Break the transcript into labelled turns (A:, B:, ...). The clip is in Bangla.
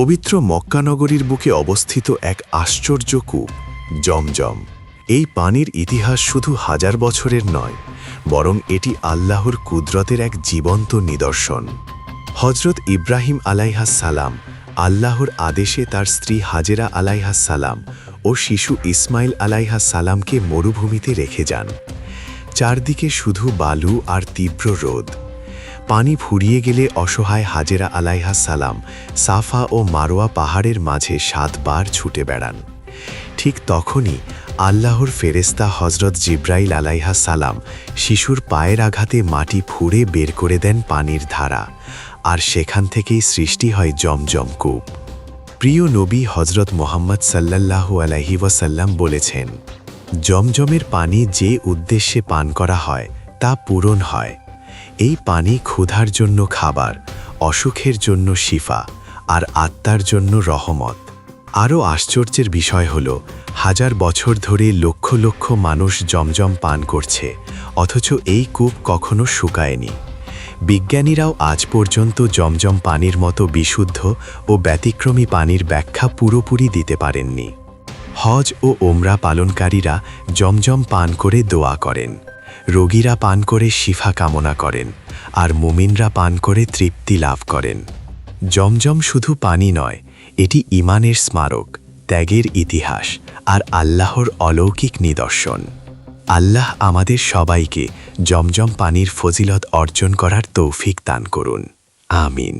A: পবিত্র মক্কা নগরীর বুকে অবস্থিত এক আশ্চর্য কূপ জমজম। এই পানির ইতিহাস শুধু হাজার বছরের নয়, বরং এটি আল্লাহর কুদরতের এক জীবন্ত নিদর্শন। হজরত ইব্রাহিম আলাইহাস সালাম আল্লাহর আদেশে তার স্ত্রী হাজেরা আলাইহাস সালাম ও শিশু ইসমাইল আলাইহাস সালামকে মরুভূমিতে রেখে যান। চারদিকে শুধু বালু আর তীব্র রোদ। পানি ফুরিয়ে গেলে অসহায় হাজেরা আলাইহাস সালাম সাফা ও মারোয়া পাহাড়ের মাঝে 7 বার ছুটে বেড়ান। ঠিক তখনই আল্লাহর ফেরেশতা হজরত জিব্রাইল আলাইহাস সালাম শিশুর পায়ের আঘাতে মাটি ফুঁড়ে বের করে দেন পানির ধারা, আর সেখান থেকেই সৃষ্টি হয় জমজম কূপ। প্রিয় নবী হজরত মুহাম্মদ সাল্লাল্লাহু আলাইহি ওয়াসাল্লাম বলেছেন, জমজমের পানি যে উদ্দেশ্যে পান করা হয় তা পূরণ হয়। এই পানি ক্ষুধার জন্য খাবার, অসুখের জন্য শিফা, আর আত্মার জন্য রহমত। আরও আশ্চর্যের বিষয় হল, হাজার বছর ধরে লক্ষ লক্ষ মানুষ জমজম পান করছে, অথচ এই কূপ কখনো শুকায়নি। বিজ্ঞানীরাও আজ পর্যন্ত জমজম পানির মতো বিশুদ্ধ ও ব্যতিক্রমী পানির ব্যাখ্যা পুরোপুরি দিতে পারেননি। হজ ও ওমরা পালনকারীরা জমজম পান করে দোয়া করেন, রোগীরা পান করে শিফা কামনা করেন, আর মুমিনরা পান করে তৃপ্তি লাভ করেন। জমজম শুধু পানি নয়, এটি ঈমানের স্মারক, ত্যাগের ইতিহাস, আর আল্লাহর অলৌকিক নিদর্শন। আল্লাহ আমাদের সবাইকে জমজম পানির ফজিলত অর্জন করার তৌফিক দান করুন। আমিন।